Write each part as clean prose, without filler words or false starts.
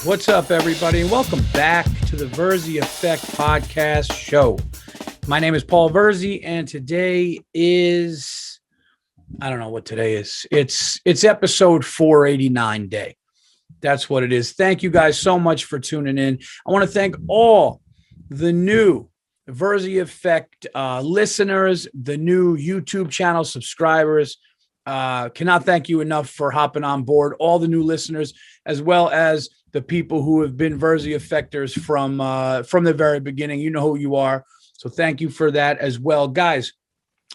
What's up, everybody, and welcome back to the Virzi Effect podcast show. My name is Paul Virzi, and today is, I don't know what today is. It's episode 489 day. That's what it is. Thank you guys so much for tuning in. I want to thank all the new Virzi Effect listeners, the new YouTube channel subscribers. Cannot thank you enough for hopping on board, all the new listeners, as well as the people who have been Virzi Effectors from the very beginning. You know who you are. So thank you for that as well. Guys,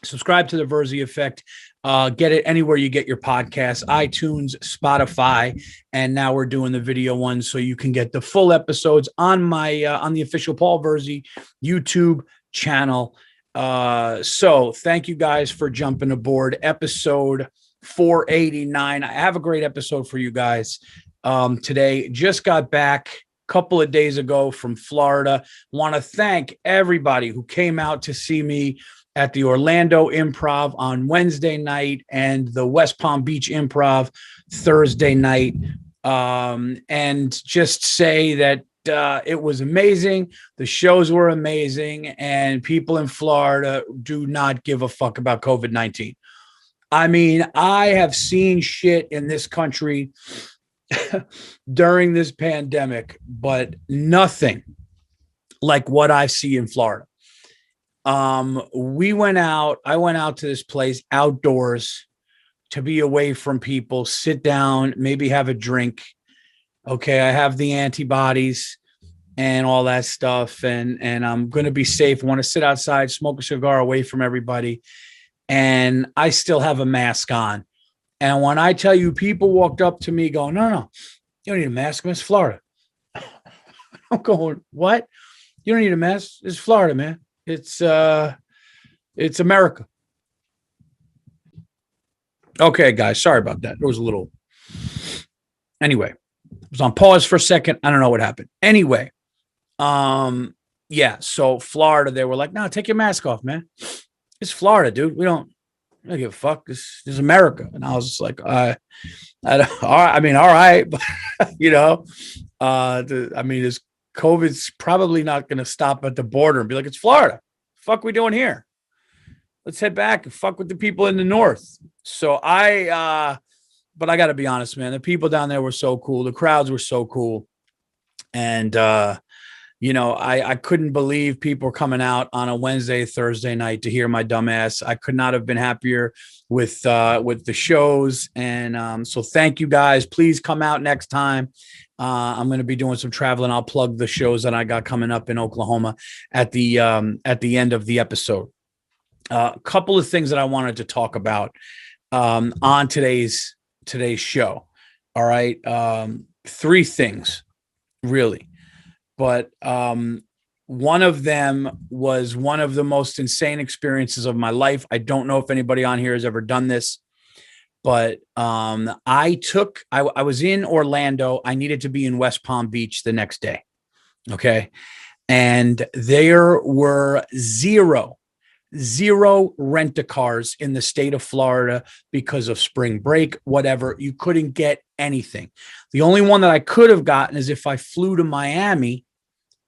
subscribe to the Virzi Effect. Get it anywhere you get your podcasts, iTunes, Spotify, and now we're doing the video ones so you can get the full episodes on my on the official Paul Virzi YouTube channel. So thank you guys for jumping aboard episode 489. I have a great episode for you guys today. Just got back a couple of days ago from Florida. Want to thank everybody who came out to see me at the Orlando Improv on Wednesday night and the West Palm Beach Improv Thursday night. And just say that it was amazing. The shows were amazing, and people in Florida do not give a fuck about COVID-19. I mean, I have seen shit in this country during this pandemic, but nothing like what I see in Florida. I went out to this place outdoors to be away from people, sit down, maybe have a drink. Okay, I have the antibodies and all that stuff, and I'm going to be safe. I want to sit outside, smoke a cigar away from everybody, and I still have a mask on. And when I tell you, people walked up to me going, no, you don't need a mask. It's Florida. I'm going, what? You don't need a mask? It's Florida, man. It's America. Okay, guys, sorry about that. It was a little. Anyway, I was on pause for a second. I don't know what happened. Anyway, yeah. So Florida, they were like, "No, take your mask off, man. It's Florida, dude. We don't give a fuck. This is America." And I was just like, all right, but this COVID's probably not going to stop at the border and be like, "It's Florida. Fuck, we doing here? Let's head back and fuck with the people in the north." So but I got to be honest, man, the people down there were so cool. The crowds were so cool. And, I couldn't believe people were coming out on a Wednesday, Thursday night to hear my dumb ass. I could not have been happier with the shows. And so thank you guys. Please come out next time. I'm going to be doing some traveling. I'll plug the shows that I got coming up in Oklahoma at the end of the episode. A couple of things that I wanted to talk about on today's show. All right. Three things really, but one of them was one of the most insane experiences of my life. I don't know if anybody on here has ever done this, but I was in Orlando. I needed to be in West Palm Beach the next day. Okay. And there were zero rent-a-cars in the state of Florida because of spring break, whatever. You couldn't get anything. The only one that I could have gotten is if I flew to Miami,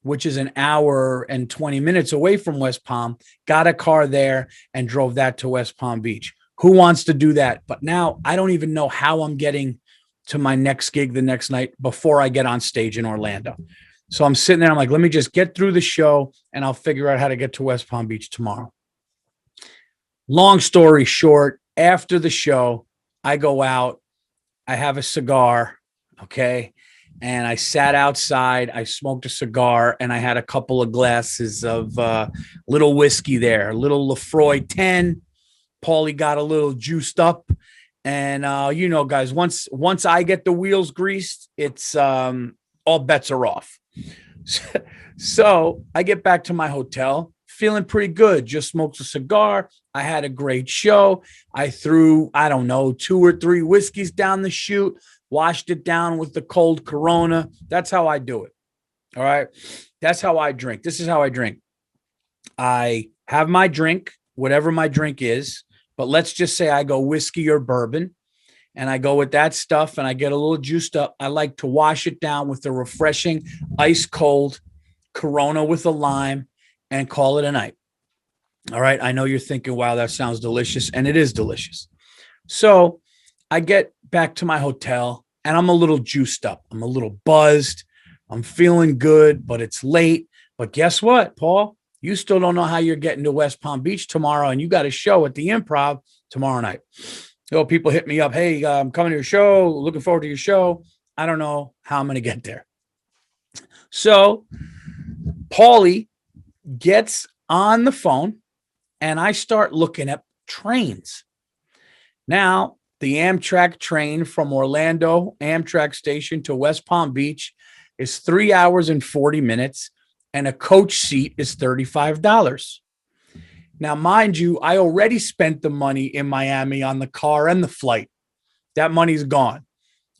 which is an hour and 20 minutes away from West Palm, got a car there and drove that to West Palm Beach. Who wants to do that? But now I don't even know how I'm getting to my next gig the next night before I get on stage in Orlando. So I'm sitting there, I'm like, let me just get through the show and I'll figure out how to get to West Palm Beach tomorrow. Long story short, after the show, I go out, I have a cigar, okay, and I sat outside, I smoked a cigar, and I had a couple of glasses of little whiskey there, a little Lefroy 10. Paulie got a little juiced up, and guys, once I get the wheels greased, it's all bets are off. So I get back to my hotel, feeling pretty good. Just smoked a cigar. I had a great show. I threw, 2 or 3 whiskeys down the chute, washed it down with the cold Corona. That's how I do it. All right. That's how I drink. This is how I drink. I have my drink, whatever my drink is, but let's just say I go whiskey or bourbon. and I go with that stuff and I get a little juiced up. I like to wash it down with a refreshing ice cold Corona with a lime and call it a night. All right. I know you're thinking, wow, that sounds delicious. And it is delicious. So I get back to my hotel and I'm a little juiced up. I'm a little buzzed. I'm feeling good, but it's late. But guess what, Paul? You still don't know how you're getting to West Palm Beach tomorrow. And you got a show at the Improv tomorrow night. People hit me up. Hey, I'm coming to your show. Looking forward to your show. I don't know how I'm going to get there. So Paulie gets on the phone and I start looking at trains. Now, the Amtrak train from Orlando Amtrak station to West Palm Beach is 3 hours and 40 minutes, and a coach seat is $35. Now, mind you, I already spent the money in Miami on the car and the flight. That money's gone.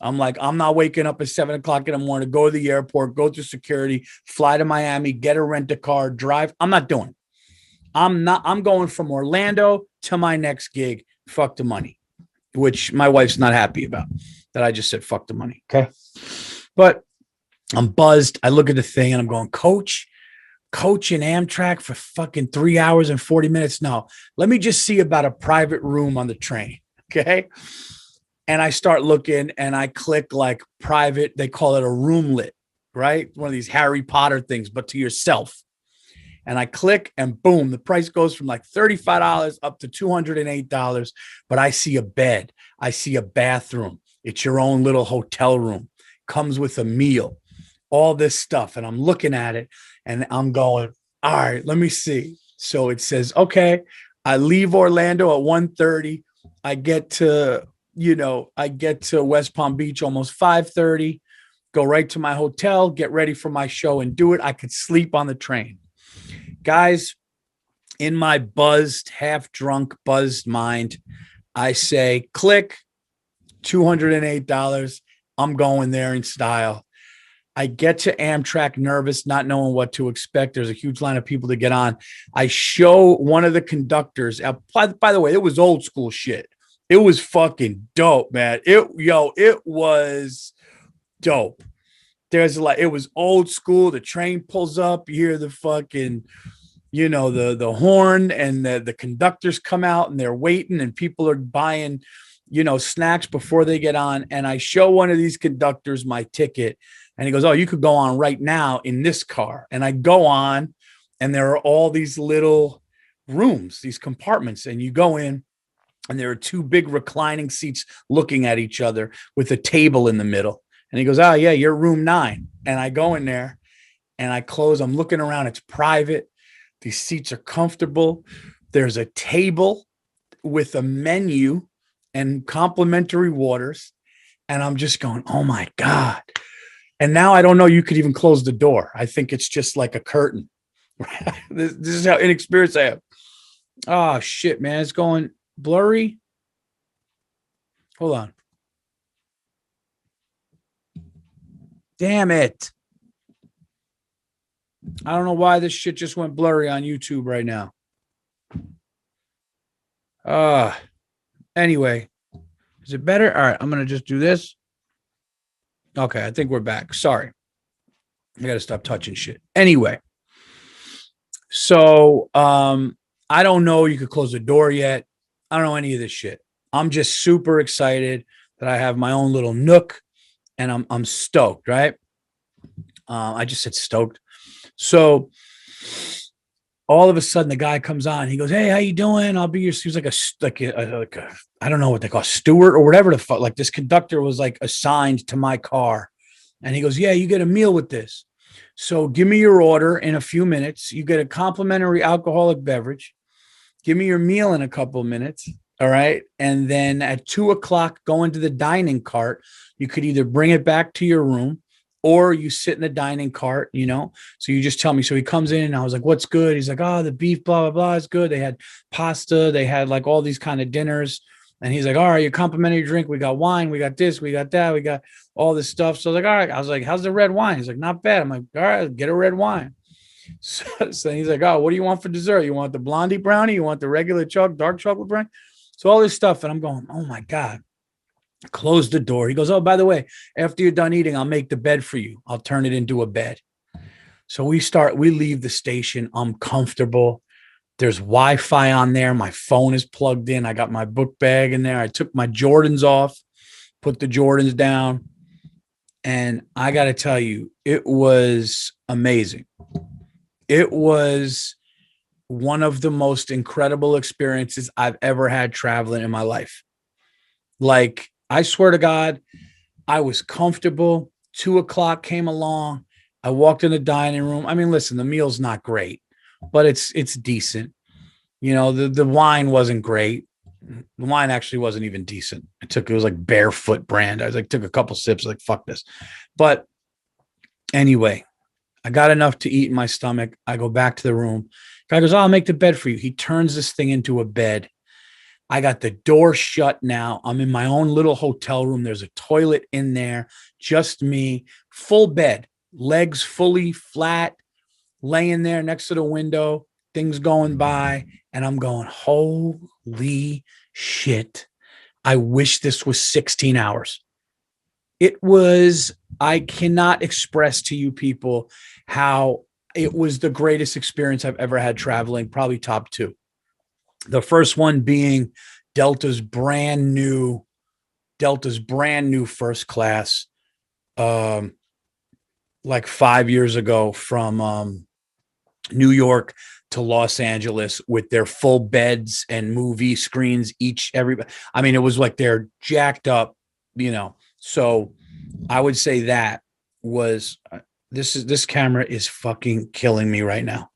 I'm like, I'm not waking up at 7 o'clock in the morning to go to the airport, go through security, fly to Miami, get a rent a car, drive. I'm not doing it. I'm going from Orlando to my next gig. Fuck the money, which my wife's not happy about that. I just said, fuck the money. Okay. But I'm buzzed. I look at the thing and I'm going, coach in Amtrak for fucking 3 hours and 40 minutes. No, let me just see about a private room on the train. Okay. And I start looking and I click like private. They call it a roomlet, right? One of these Harry Potter things, but to yourself. And I click and boom, the price goes from like $35 up to $208. But I see a bed. I see a bathroom. It's your own little hotel room. Comes with a meal, all this stuff. And I'm looking at it and I'm going, all right, let me see. So it says, okay, I leave Orlando at 1:30. I get to West Palm Beach almost 5:30, go right to my hotel, get ready for my show and do it. I could sleep on the train. Guys, in my buzzed, half drunk, buzzed mind, I say, click, $208. I'm going there in style. I get to Amtrak nervous, not knowing what to expect. There's a huge line of people to get on. I show one of the conductors. By the way, it was old school shit. It was fucking dope, man. It was dope. It was old school. The train pulls up. You hear the fucking, the horn, and the conductors come out and they're waiting and people are buying, snacks before they get on. And I show one of these conductors my ticket and he goes, oh, you could go on right now in this car. And I go on and there are all these little rooms, these compartments, and you go in and there are two big reclining seats looking at each other with a table in the middle. And he goes, oh, yeah, you're room 9. And I go in there and I close. I'm looking around. It's private. These seats are comfortable. There's a table with a menu and complimentary waters. And I'm just going, oh, my God. And now I don't know you could even close the door. I think it's just like a curtain. This is how inexperienced I am. Oh, shit, man. It's going blurry. Hold on. Damn it. I don't know why this shit just went blurry on YouTube right now. Anyway, is it better? All right, I'm going to just do this. Okay, I think we're back. Sorry. I got to stop touching shit. Anyway, so I don't know. You could close the door yet. I don't know any of this shit. I'm just super excited that I have my own little nook. And I'm stoked, right? I just said stoked. So all of a sudden, the guy comes on. He goes, "Hey, how you doing? I'll be your." He was like a I don't know what they call steward or whatever the fuck. Like this conductor was like assigned to my car, and he goes, "Yeah, you get a meal with this. So give me your order in a few minutes. You get a complimentary alcoholic beverage. Give me your meal in a couple of minutes." All right. And then at 2:00, go into the dining cart. You could either bring it back to your room or you sit in the dining cart, So you just tell me. So he comes in and I was like, what's good? He's like, oh, the beef, blah, blah, blah is good. They had pasta. They had like all these kind of dinners. And he's like, all right, your complimentary drink. We got wine. We got this. We got that. We got all this stuff. So I was like, all right. I was like, how's the red wine? He's like, not bad. I'm like, all right, get a red wine. So he's like, oh, what do you want for dessert? You want the blondie brownie? You want the regular dark chocolate brownie? So all this stuff. And I'm going, oh my God. Close the door. He goes, oh, by the way, after you're done eating, I'll make the bed for you. I'll turn it into a bed. So we leave the station. I'm comfortable. There's Wi-Fi on there. My phone is plugged in. I got my book bag in there. I took my Jordans off, put the Jordans down. And I got to tell you, it was amazing. It was one of the most incredible experiences I've ever had traveling in my life. Like, I swear to God, I was comfortable. 2:00 came along. I walked in the dining room. I mean, listen, the meal's not great, but it's decent. You know, the wine wasn't great. The wine actually wasn't even decent. It was like Barefoot brand. I was like, took a couple sips, like, fuck this. But anyway, I got enough to eat in my stomach. I go back to the room. Guy goes, oh, I'll make the bed for you. He turns this thing into a bed. I got the door shut now. I'm in my own little hotel room. There's a toilet in there, just me, full bed, legs fully flat, laying there next to the window, things going by. And I'm going, holy shit. I wish this was 16 hours. It was, I cannot express to you people how it was the greatest experience I've ever had traveling, probably top two. The first one being Delta's brand new first class, like 5 years ago from New York to Los Angeles with their full beds and movie screens I mean, it was like they're jacked up, you know. So I would say that was this camera is fucking killing me right now.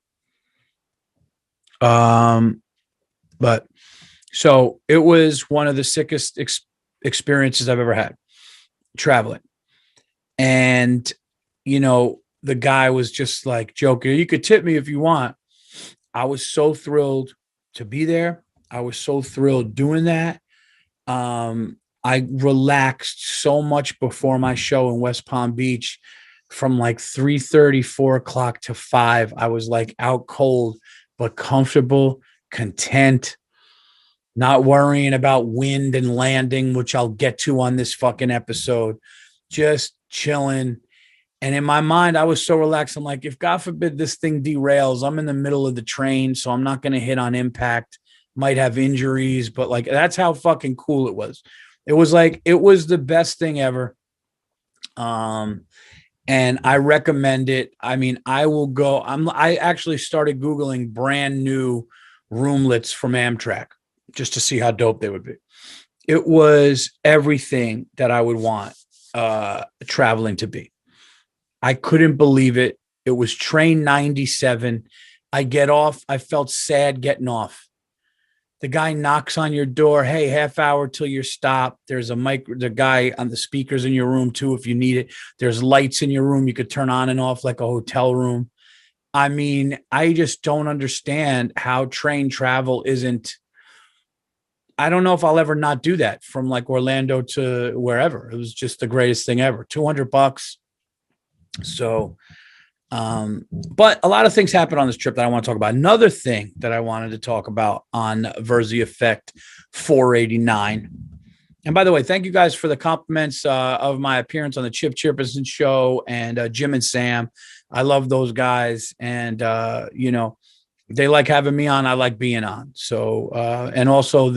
But so it was one of the sickest experiences I've ever had traveling. And, you know, the guy was just like joking, you could tip me if you want. I was so thrilled to be there. I was so thrilled doing that. I relaxed so much before my show in West Palm Beach from like 3:30, 4:00 to 5. I was like out cold, but comfortable, content, not worrying about wind and landing, which I'll get to on this fucking episode, just chilling. And in my mind, I was so relaxed. I'm like, if God forbid this thing derails, I'm in the middle of the train, so I'm not going to hit on impact, might have injuries, but like, that's how fucking cool it was. It was like, it was the best thing ever. And I recommend it. I mean, I will go. I actually started Googling brand new roomlets from Amtrak just to see how dope they would be. It was everything that I would want traveling to be. I couldn't believe it. It was train 97. I get off. I felt sad getting off. The guy knocks on your door. Hey, half hour till your stop. There's a mic, the guy on the speakers in your room too, if you need it. There's lights in your room you could turn on and off like a hotel room. I mean, I just don't understand how train travel isn't. I don't know if I'll ever not do that from like Orlando to wherever. It was just the greatest thing ever. $200. So, but a lot of things happened on this trip that I want to talk about. Another thing that I wanted to talk about on Virzi Effect 489. And by the way, thank you guys for the compliments of my appearance on the Chip Chipperson show and Jim and Sam. I love those guys. And, you know, they like having me on. I like being on. So, and also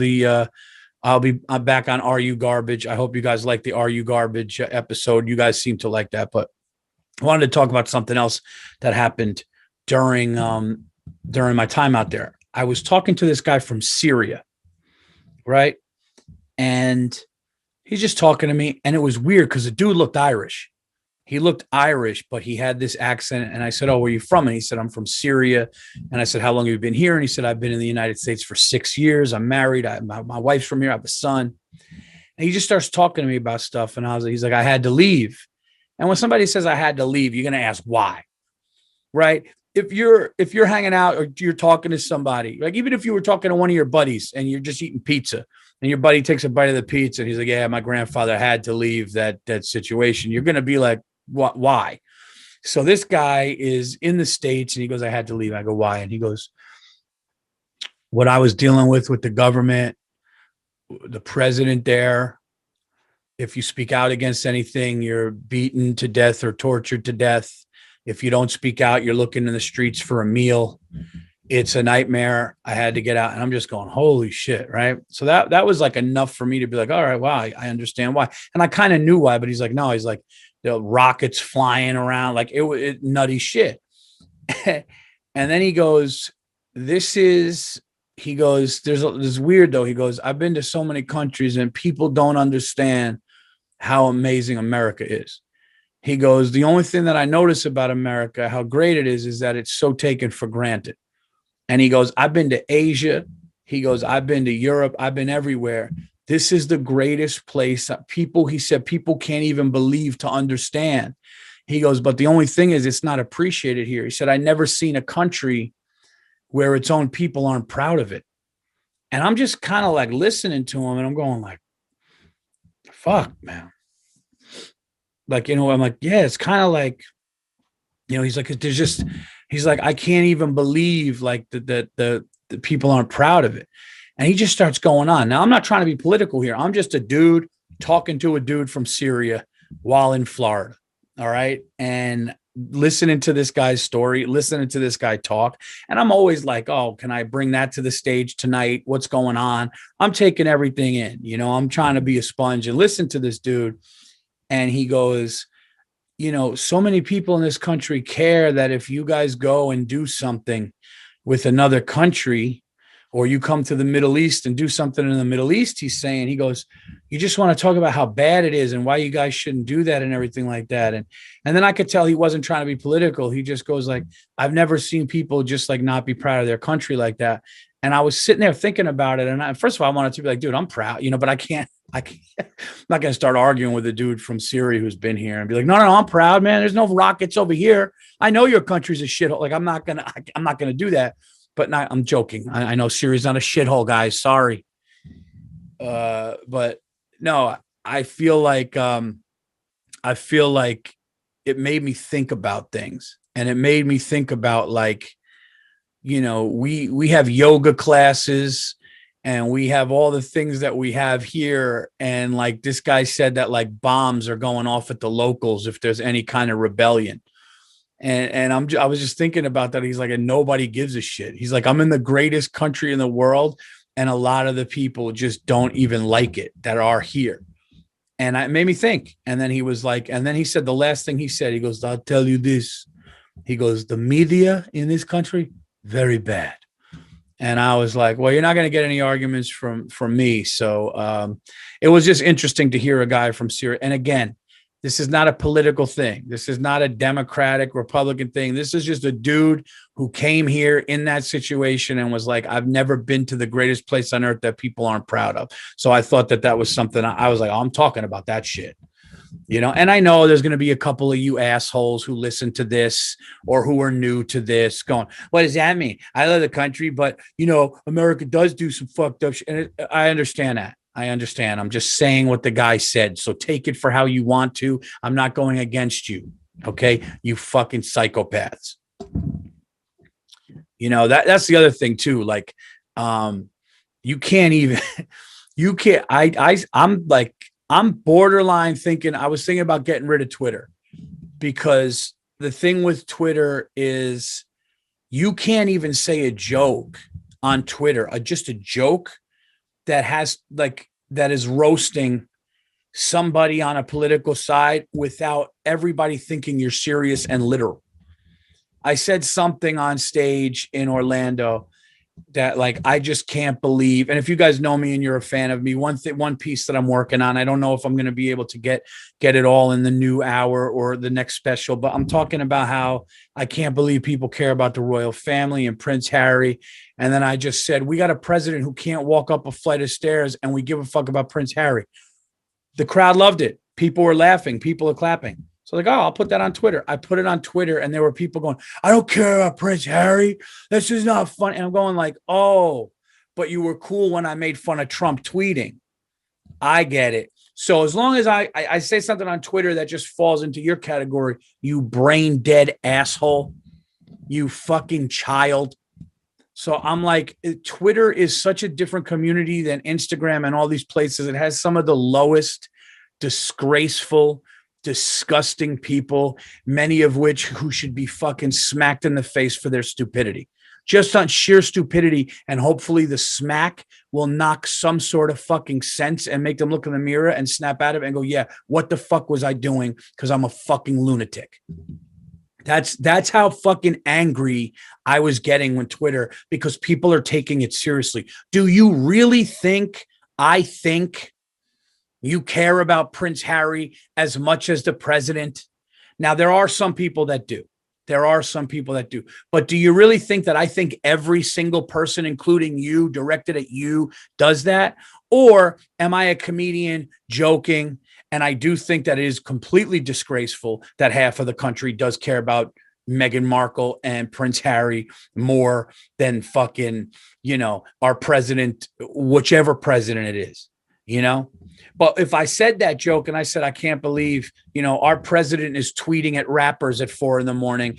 I'm back on Are You Garbage? I hope you guys like the Are You Garbage episode. You guys seem to like that, but I wanted to talk about something else that happened during my time out there. I was talking to this guy from Syria, right? And he's just talking to me, and it was weird because the dude looked Irish. He looked Irish, but he had this accent. And I said, oh, where are you from? And he said, I'm from Syria. And I said, how long have you been here? And he said, I've been in the United States for 6 years. I'm married. My wife's from here. I have a son. And he just starts talking to me about stuff. And he's like, I had to leave. And when somebody says I had to leave, you're going to ask why, right? If you're hanging out or you're talking to somebody, like even if you were talking to one of your buddies and you're just eating pizza and your buddy takes a bite of the pizza and he's like, yeah, my grandfather had to leave that situation. You're going to be like, what, why? So this guy is in the States and he goes, I had to leave. I go, why? And he goes, what I was dealing with the government, the president there, If you speak out against anything, you're beaten to death or tortured to death. If you don't speak out, you're looking in the streets for a meal. It's a nightmare. I had to get out, and I'm just going, holy shit, right? So that was like enough for me to be like, all right, wow, I understand why. And I kind of knew why, but he's like, no, he's like, the rockets flying around, like it nutty shit. And then he goes, there's weird though. He goes, I've been to so many countries and people don't understand how amazing America is. He goes, the only thing that I notice about America, how great it is that it's so taken for granted. And he goes, I've been to Asia. He goes, I've been to Europe. I've been everywhere. This is the greatest place. He said, people can't even believe to understand. He goes, but the only thing is it's not appreciated here. He said, I never seen a country where its own people aren't proud of it. And I'm just kind of like listening to him and I'm going like, fuck, man. Like, I'm like, yeah, it's kind of like, he's like, he's like, I can't even believe like that the people aren't proud of it. And he just starts going on. Now, I'm not trying to be political here. I'm just a dude talking to a dude from Syria while in Florida. All right. And listening to this guy's story, listening to this guy talk. And I'm always like, oh, can I bring that to the stage tonight? What's going on? I'm taking everything in, I'm trying to be a sponge and listen to this dude. And he goes, so many people in this country care that if you guys go and do something with another country, or you come to the Middle East and do something in the Middle East, he goes, you just want to talk about how bad it is and why you guys shouldn't do that and everything like that. And then I could tell he wasn't trying to be political. He just goes like, I've never seen people just like not be proud of their country like that. And I was sitting there thinking about it. And first of all, I wanted to be like, dude, I'm proud, but I can't, I'm not going to start arguing with a dude from Syria who's been here and be like, no, I'm proud, man. There's no rockets over here. I know your country's a shithole. Like, I'm not going to do that. But I'm joking. I know Syria's not a shithole, guys. Sorry. But no, I feel like it made me think about things, and it made me think about like, we have yoga classes and we have all the things that we have here. And like this guy said that like bombs are going off at the locals if there's any kind of rebellion. And I was just thinking about that. He's like, and nobody gives a shit. He's like, I'm in the greatest country in the world, and a lot of the people just don't even like it that are here. And it made me think. And then he was like, and then he said the last thing he said, he goes, I'll tell you this. He goes, the media in this country, very bad. And I was like, well, you're not going to get any arguments from me. So it was just interesting to hear a guy from Syria. And again, this is not a political thing. This is not a Democratic, Republican thing. This is just a dude who came here in that situation and was like, I've never been to the greatest place on earth that people aren't proud of. So I thought that was something I was like, oh, I'm talking about that shit. And I know there's going to be a couple of you assholes who listen to this or who are new to this going, what does that mean? I love the country, but America does do some fucked up shit. And I understand that. I understand. I'm just saying what the guy said. So take it for how you want to. I'm not going against you. Okay. You fucking psychopaths. That's the other thing too. Like, you can't even, I'm borderline thinking, I was thinking about getting rid of Twitter, because the thing with Twitter is you can't even say a joke on Twitter, just a joke that is roasting somebody on a political side without everybody thinking you're serious and literal. I said something on stage in Orlando that like, I just can't believe. And if you guys know me and you're a fan of me, one piece that I'm working on, I don't know if I'm going to be able to get it all in the new hour or the next special, but I'm talking about how I can't believe people care about the royal family and Prince Harry. And then I just said, we got a president who can't walk up a flight of stairs and we give a fuck about Prince Harry. The crowd loved it. People were laughing. People are clapping. So like, oh, I'll put that on Twitter. I put it on Twitter and there were people going, I don't care about Prince Harry. This is not fun. And I'm going like, oh, but you were cool when I made fun of Trump tweeting. I get it. So as long as I say something on Twitter that just falls into your category, you brain dead asshole, you fucking child. So I'm like, Twitter is such a different community than Instagram and all these places. It has some of the lowest disgraceful, disgusting people, many of which who should be fucking smacked in the face for their stupidity. Just on sheer stupidity, and hopefully the smack will knock some sort of fucking sense and make them look in the mirror and snap out of it and go, yeah, what the fuck was I doing? Because I'm a fucking lunatic. That's how fucking angry I was getting when Twitter, because people are taking it seriously. Do you really think I think you care about Prince Harry as much as the president? Now, there are some people that do. There are some people that do. But do you really think that I think every single person, including you, directed at you, does that? Or am I a comedian joking? And I do think that it is completely disgraceful that half of the country does care about Meghan Markle and Prince Harry more than fucking, our president, whichever president it is, But if I said that joke and I said, I can't believe, our president is tweeting at rappers at 4 a.m,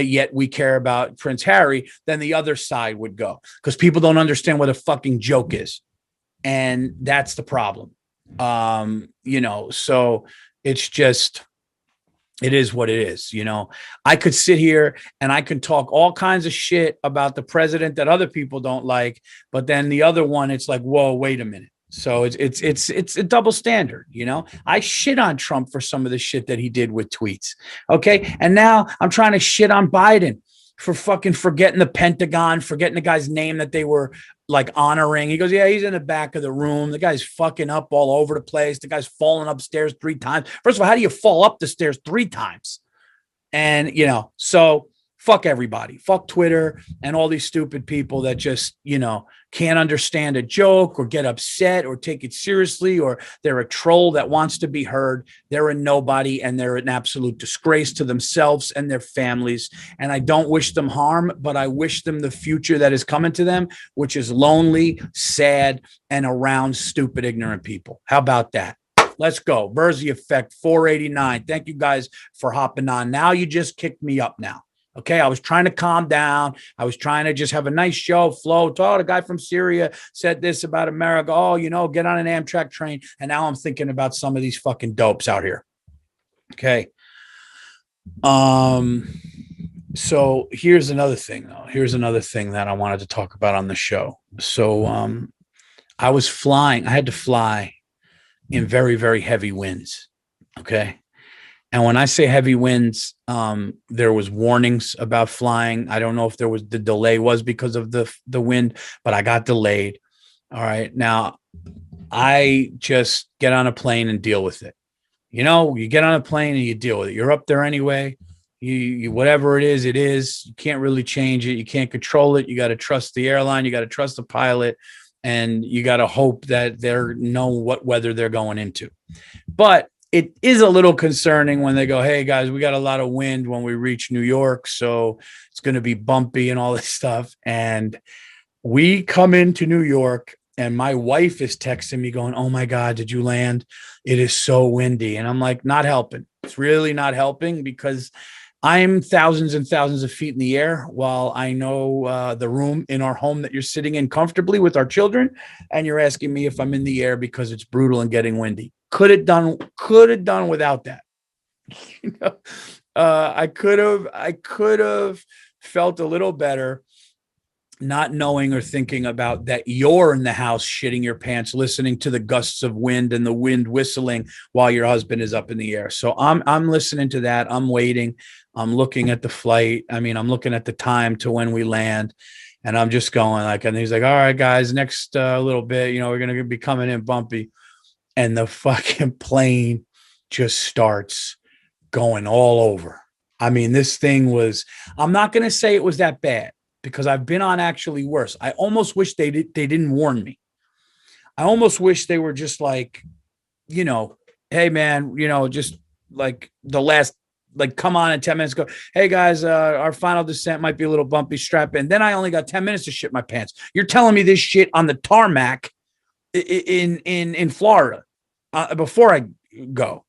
yet we care about Prince Harry, then the other side would go, because people don't understand what a fucking joke is. And that's the problem. So it's just, it is what it is. I could sit here and I can talk all kinds of shit about the president that other people don't like, but then the other one, it's like, whoa, wait a minute. So it's a double standard. I shit on Trump for some of the shit that he did with tweets. Okay. And now I'm trying to shit on Biden for fucking forgetting the Pentagon, forgetting the guy's name that they were like honoring. He goes, yeah, he's in the back of the room. The guy's fucking up all over the place. The guy's falling upstairs 3 times. First of all, how do you fall up the stairs 3 times? And, so fuck everybody. Fuck Twitter and all these stupid people that just, can't understand a joke or get upset or take it seriously, or they're a troll that wants to be heard. They're a nobody, and they're an absolute disgrace to themselves and their families. And I don't wish them harm, but I wish them the future that is coming to them, which is lonely, sad, and around stupid, ignorant people. How about that? Let's go. Virzi Effect 489. Thank you guys for hopping on. Now you just kicked me up now. Okay, I was trying to calm down. I was trying to just have a nice show, flow. Oh, the guy from Syria said this about America. Oh, get on an Amtrak train. And now I'm thinking about some of these fucking dopes out here. Okay. So here's another thing, though. Here's another thing that I wanted to talk about on the show. So I was flying. I had to fly in very, very heavy winds. Okay. And when I say heavy winds, there was warnings about flying. I don't know if the delay was because of the wind, but I got delayed. All right. Now, I just get on a plane and deal with it. You get on a plane and you deal with it. You're up there anyway. You whatever it is, it is. You can't really change it. You can't control it. You got to trust the airline. You got to trust the pilot. And you got to hope that they know what weather they're going into. But it is a little concerning when they go, hey, guys, we got a lot of wind when we reach New York, so it's going to be bumpy and all this stuff. And we come into New York, and my wife is texting me going, oh, my God, did you land? It is so windy. And I'm like, not helping. It's really not helping, because I'm thousands and thousands of feet in the air while I know the room in our home that you're sitting in comfortably with our children. And you're asking me if I'm in the air because it's brutal and getting windy. Could have done without that. I could have felt a little better not knowing or thinking about that you're in the house shitting your pants, listening to the gusts of wind and the wind whistling while your husband is up in the air. So I'm listening to that. I'm waiting. I'm looking at the flight. I'm looking at the time to when we land, and I'm just going and he's like, all right, guys, next little bit, we're going to be coming in bumpy. And the fucking plane just starts going all over. This thing was, I'm not going to say it was that bad, because I've been on actually worse. I almost wish they didn't warn me. I almost wish they were just like, hey man, just like the last, like come on in 10 minutes, go, hey guys, our final descent might be a little bumpy, strap in. Then I only got 10 minutes to shit my pants. You're telling me this shit on the tarmac in Florida before I go.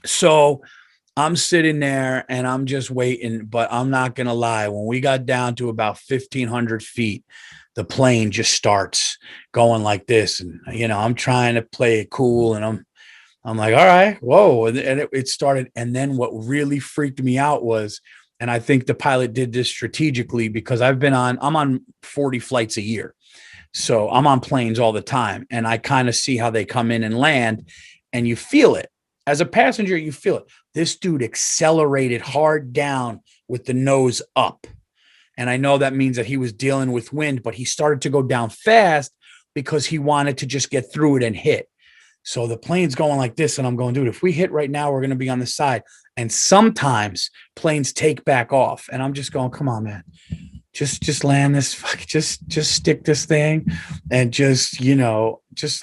So I'm sitting there and I'm just waiting, but I'm not going to lie. When we got down to about 1,500 feet, the plane just starts going like this. And, I'm trying to play it cool, and I'm like, all right, whoa. And it started. And then what really freaked me out was, and I think the pilot did this strategically because I'm on 40 flights a year. So I'm on planes all the time. And I kind of see how they come in and land, and you feel it. As a passenger, you feel it. This dude accelerated hard down with the nose up. And I know that means that he was dealing with wind, but he started to go down fast because he wanted to just get through it and hit. So the plane's going like this, and I'm going, dude, if we hit right now, we're going to be on the side. And sometimes planes take back off, and I'm just going, come on, man, just land this, just stick this thing, and just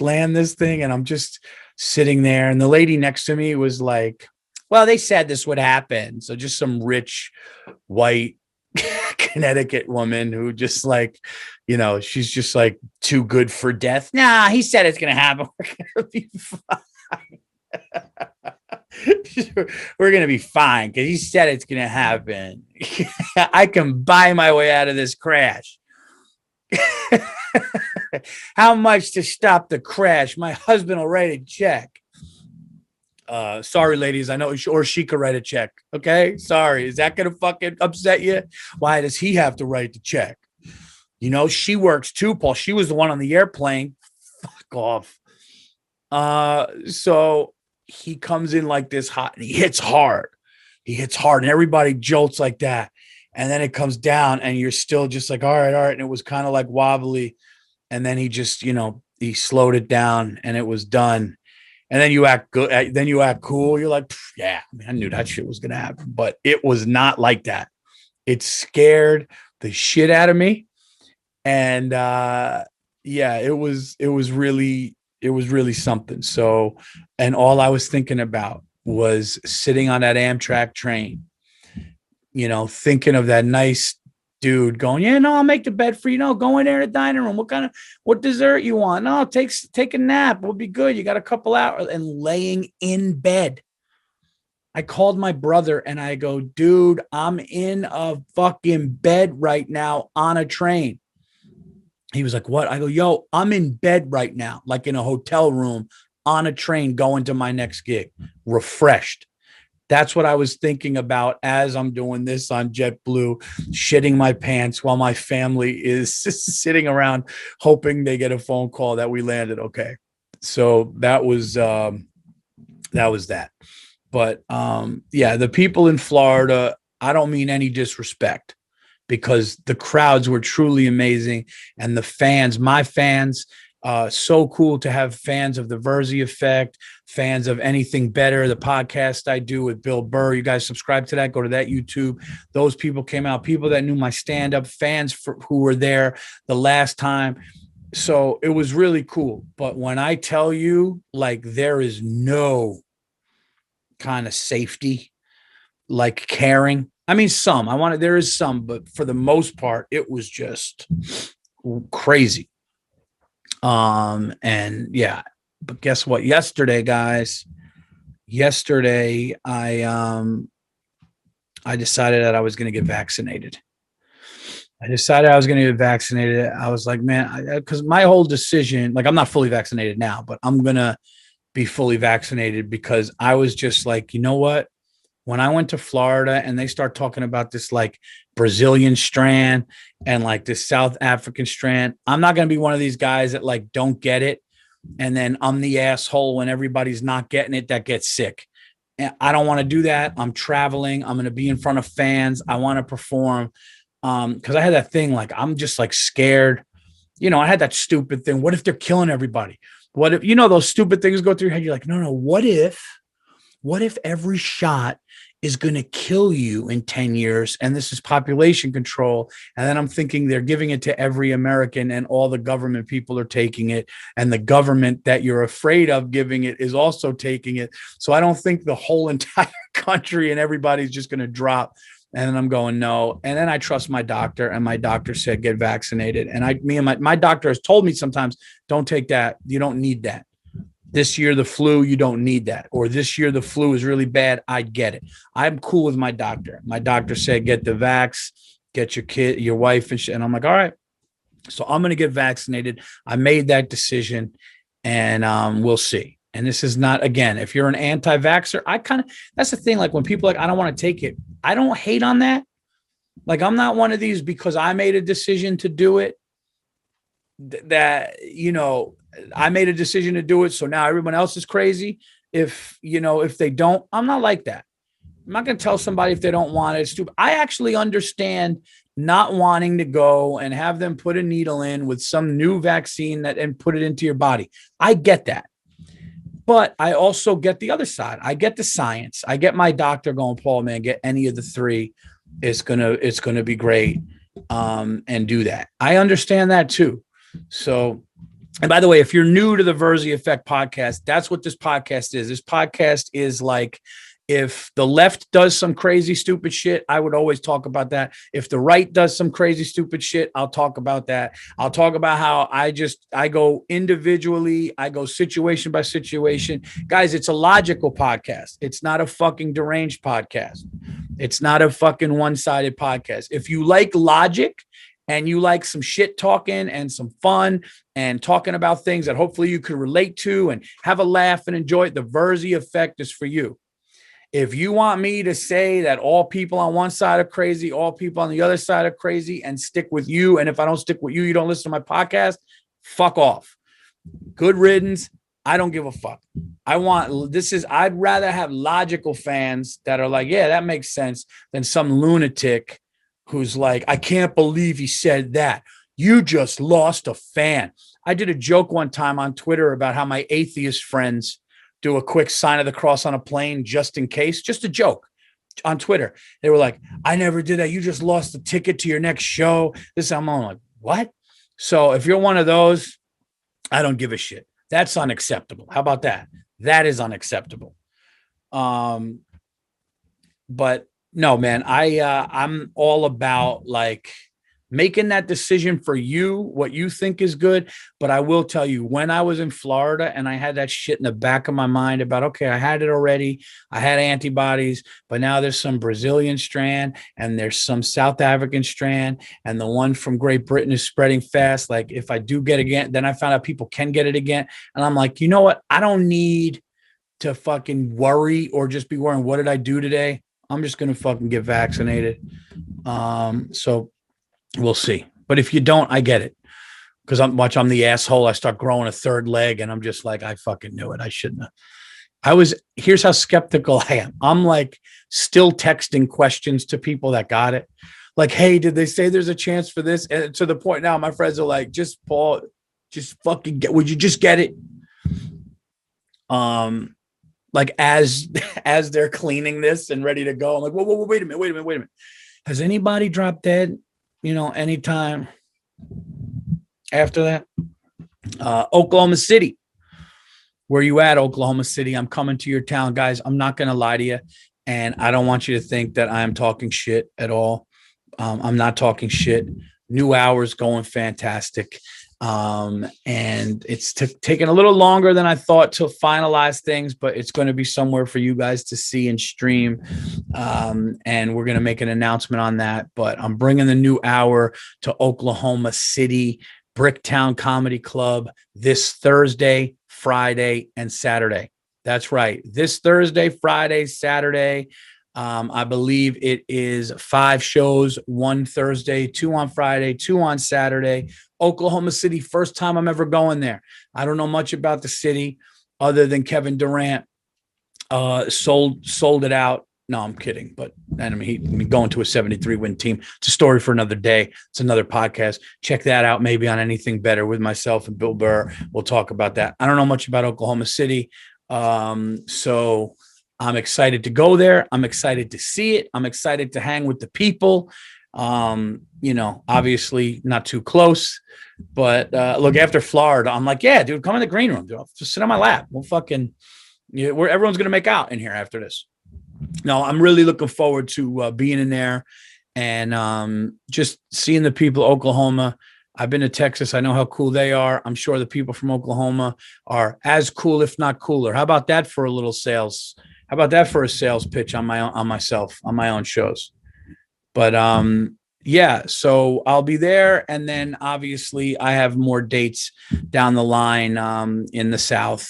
land this thing. And I'm just sitting there, and the lady next to me was like, well, they said this would happen. So just some rich white Connecticut woman who just like, she's just like too good for death. Nah, he said it's going to happen. We're going to be fine. We're going to be fine because he said it's going to happen. I can buy my way out of this crash. How much to stop the crash? My husband will write a check. Sorry, ladies. I know, or she could write a check. Okay. Sorry. Is that going to fucking upset you? Why does he have to write the check? She works too, Paul. She was the one on the airplane. Fuck off. So he comes in like this hot, and he hits hard. And everybody jolts like that. And then it comes down, and you're still just like, all right. And it was kind of like wobbly. And then he just, he slowed it down, and it was done. And then you act good. Then you act cool. You're like, yeah, I knew that shit was going to happen, but it was not like that. It scared the shit out of me. And, it was really something. So, and all I was thinking about was sitting on that Amtrak train, thinking of that nice dude going, yeah, no, I'll make the bed for you. No, go in there in the dining room. What dessert you want? No, take a nap. We'll be good. You got a couple hours, and laying in bed. I called my brother and I go, dude, I'm in a fucking bed right now on a train. He was like, what? I go, yo, I'm in bed right now, like in a hotel room on a train going to my next gig, refreshed. That's what I was thinking about as I'm doing this on JetBlue, shitting my pants while my family is sitting around hoping they get a phone call that we landed okay. So that was that. But the people in Florida, I don't mean any disrespect, because the crowds were truly amazing, and the fans, my fans. So cool to have fans of the Virzi Effect, fans of Anything Better, the podcast I do with Bill Burr. You guys subscribe to that, go to that YouTube. Those people came out, people that knew my stand-up, fans who were there the last time. So it was really cool. But when I tell you, like, there is no kind of safety, like caring. I mean, there is some, but for the most part, it was just crazy. And yeah, but guess what? Yesterday, guys, I decided that I was going to get vaccinated. I was like, man, because my whole decision, like, I'm not fully vaccinated now, but I'm going to be fully vaccinated, because I was just like, you know what? When I went to Florida and they start talking about this like Brazilian strand and like this South African strand, I'm not going to be one of these guys that like don't get it. And then I'm the asshole when everybody's not getting it that gets sick. And I don't want to do that. I'm traveling. I'm going to be in front of fans. I want to perform. Cause I had that thing, like, I'm just like scared. I had that stupid thing. What if they're killing everybody? What if, those stupid things go through your head? You're like, no. What if every shot is going to kill you in 10 years and this is population control? And then I'm thinking they're giving it to every American, and all the government people are taking it, and the government that you're afraid of giving it is also taking it. So I don't think the whole entire country and everybody's just going to drop. And then I'm going, no. And then I trust my doctor, and my doctor said, get vaccinated. And my doctor has told me sometimes, don't take that. You don't need that. This year, the flu, you don't need that. Or this year, the flu is really bad. I get it. I'm cool with my doctor. My doctor said, get the vax, get your kid, your wife, and shit. And I'm like, all right. So I'm going to get vaccinated. I made that decision, and we'll see. and this is not, again, if you're an anti-vaxxer, that's the thing. Like when people are like, I don't want to take it. I don't hate on that. Like, I'm not one of these because I made a decision to do it that, I made a decision to do it. So now everyone else is crazy. If they don't, I'm not like that. I'm not going to tell somebody if they don't want it. It's stupid. I actually understand not wanting to go and have them put a needle in with some new vaccine and put it into your body. I get that. But I also get the other side. I get the science. I get my doctor going, Paul, man, get any of the three. It's gonna be great. And do that. I understand that too. So, and by the way, if you're new to the Virzi Effect podcast, that's what this podcast is. This podcast is like, if the left does some crazy, stupid shit, I would always talk about that. If the right does some crazy, stupid shit, I'll talk about that. I'll talk about how I go individually. I go situation by situation. Guys, it's a logical podcast. It's not a fucking deranged podcast. It's not a fucking one-sided podcast. If you like logic and you like some shit talking and some fun and talking about things that hopefully you could relate to and have a laugh and enjoy it, the Virzi Effect is for you. If you want me to say that all people on one side are crazy, all people on the other side are crazy, and stick with you, and if I don't stick with you, you don't listen to my podcast, fuck off. Good riddance. I don't give a fuck. I'd rather have logical fans that are like, yeah, that makes sense, than some lunatic who's like, I can't believe he said that. You just lost a fan. I did a joke one time on Twitter about how my atheist friends do a quick sign of the cross on a plane just in case, just a joke on Twitter. They were like, I never did that. You just lost the ticket to your next show. I'm like, what? So if you're one of those, I don't give a shit. That's unacceptable. How about that? That is unacceptable. But no, man, I'm all about like making that decision for you, what you think is good. But I will tell you, when I was in Florida and I had that shit in the back of my mind about, okay, I had it already. I had antibodies, but now there's some Brazilian strand and there's some South African strand. And the one from Great Britain is spreading fast. Like if I do get it again, then I found out people can get it again. And I'm like, you know what? I don't need to fucking worry or just be worrying, what did I do today? I'm just going to fucking get vaccinated. So we'll see. But if you don't, I get it. Because I'm the asshole. I start growing a third leg and I'm just like, I fucking knew it. I shouldn't have. Here's how skeptical I am. I'm like still texting questions to people that got it. Like, hey, did they say there's a chance for this? And to the point now, my friends are like, just Paul, just fucking would you just get it? Like as they're cleaning this and ready to go, I'm like, whoa, wait a minute. Has anybody dropped dead? Anytime after that? Oklahoma City. Where you at, Oklahoma City? I'm coming to your town, guys. I'm not going to lie to you. And I don't want you to think that I'm talking shit at all. I'm not talking shit. New hour's going fantastic. And it's taken a little longer than I thought to finalize things, but it's going to be somewhere for you guys to see and stream. And we're going to make an announcement on that, but I'm bringing the new hour to Oklahoma City Bricktown Comedy Club this Thursday, Friday, and Saturday. That's right. This Thursday, Friday, Saturday. I believe it is 5 shows, 1 Thursday, 2 on Friday, 2 on Saturday. Oklahoma City, first time I'm ever going there. I don't know much about the city other than Kevin Durant sold it out. No, I'm kidding. But going to a 73-win team. It's a story for another day. It's another podcast. Check that out maybe on Anything Better with myself and Bill Burr. We'll talk about that. I don't know much about Oklahoma City. So I'm excited to go there. I'm excited to see it. I'm excited to hang with the people. Obviously not too close, but look, after Florida, I'm like, yeah, dude, come in the green room, dude. Just sit on my lap. We'll fucking, everyone's going to make out in here after this. No, I'm really looking forward to being in there and just seeing the people of Oklahoma. I've been to Texas. I know how cool they are. I'm sure the people from Oklahoma are as cool, if not cooler. How about that for a little sales? How about that for a sales pitch on my own shows? But yeah, so I'll be there. And then obviously I have more dates down the line in the South.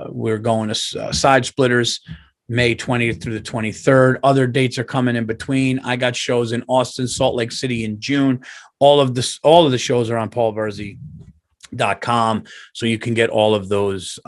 We're going to Side Splitters May 20th through the 23rd. Other dates are coming in between. I got shows in Austin, Salt Lake City in June. All of the shows are on paulvirzi.com, so you can get all of those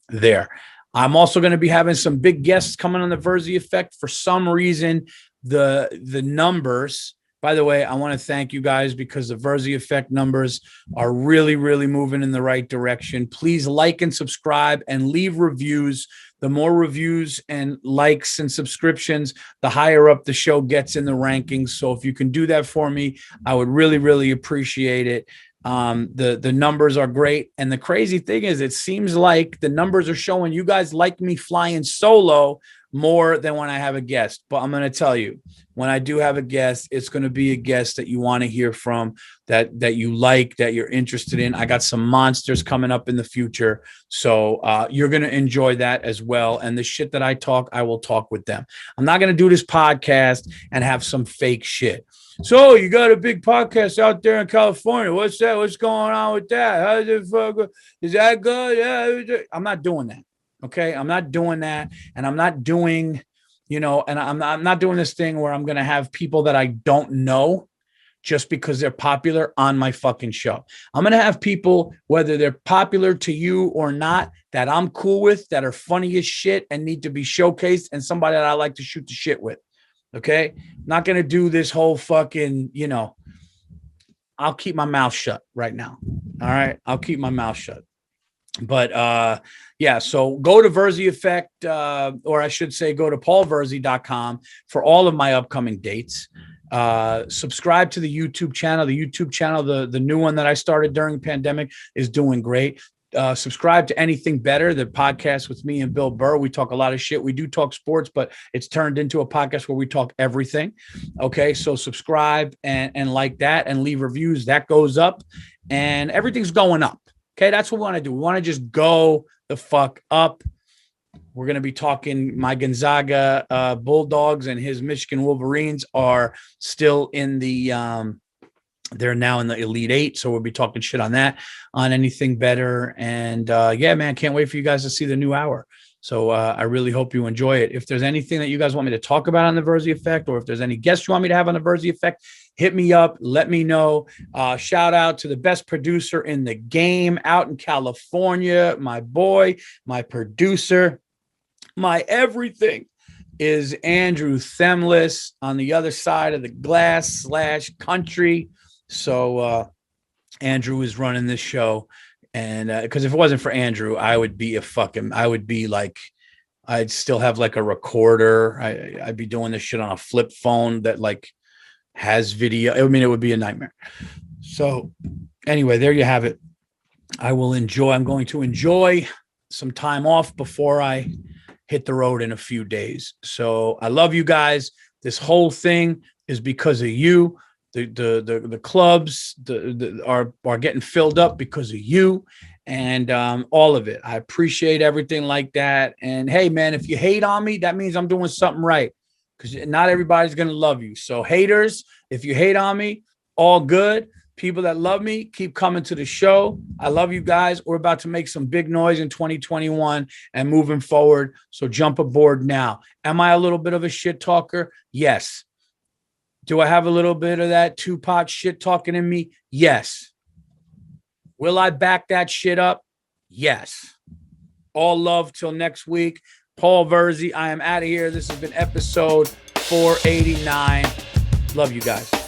there. I'm also going to be having some big guests coming on the Virzi Effect. For some reason, the numbers. By the way, I want to thank you guys because the Virzi Effect numbers are really, really moving in the right direction. Please like and subscribe and leave reviews. The more reviews and likes and subscriptions, the higher up the show gets in the rankings. So if you can do that for me, I would really, really appreciate it. The numbers are great. And the crazy thing is, it seems like the numbers are showing you guys like me flying solo more than when I have a guest. But I'm going to tell you, when I do have a guest, it's going to be a guest that you want to hear from, that you like, that you're interested in. I got some monsters coming up in the future. So you're going to enjoy that as well. And the shit that I talk, I will talk with them. I'm not going to do this podcast and have some fake shit. So you got a big podcast out there in California. What's that? What's going on with that? How's it fuck? Is that good? Yeah. I'm not doing that. Okay. I'm not doing that. And I'm not doing, and I'm not doing this thing where I'm going to have people that I don't know just because they're popular on my fucking show. I'm going to have people, whether they're popular to you or not, that I'm cool with, that are funny as shit and need to be showcased, and somebody that I like to shoot the shit with. Okay. I'm not going to do this whole fucking, I'll keep my mouth shut right now. All right. I'll keep my mouth shut. But yeah, so go to Virzi Effect, or I should say go to paulvirzi.com for all of my upcoming dates. Subscribe to the YouTube channel. The YouTube channel, the new one that I started during the pandemic, is doing great. Subscribe to Anything Better, the podcast with me and Bill Burr. We talk a lot of shit. We do talk sports, but it's turned into a podcast where we talk everything. Okay, so subscribe and like that and leave reviews. That goes up and everything's going up. Okay, that's what we want to do. We want to just go the fuck up. We're going to be talking my Gonzaga Bulldogs and his Michigan Wolverines are still in the they're now in the Elite Eight. So we'll be talking shit on that, on Anything Better. And yeah, man, can't wait for you guys to see the new hour. So I really hope you enjoy it. If there's anything that you guys want me to talk about on the Virzi Effect, or if there's any guests you want me to have on the Virzi Effect, hit me up. Let me know. Shout out to the best producer in the game out in California. My boy, my producer, my everything is Andrew Themeles on the other side of the glass / country. So Andrew is running this show. And because if it wasn't for Andrew, I'd still have like a recorder. I'd be doing this shit on a flip phone that like has video. I mean, it would be a nightmare. So anyway, there you have it. I'm going to enjoy some time off before I hit the road in a few days. So I love you guys. This whole thing is because of you. The clubs are getting filled up because of you, and all of it. I appreciate everything like that. And hey, man, if you hate on me, that means I'm doing something right, because not everybody's gonna love you. So haters, if you hate on me, all good. People that love me, keep coming to the show. I love you guys. We're about to make some big noise in 2021 and moving forward. So jump aboard now. Am I a little bit of a shit talker? Yes. Do I have a little bit of that Tupac shit talking in me? Yes. Will I back that shit up? Yes. All love till next week. Paul Virzi, I am out of here. This has been episode 489. Love you guys.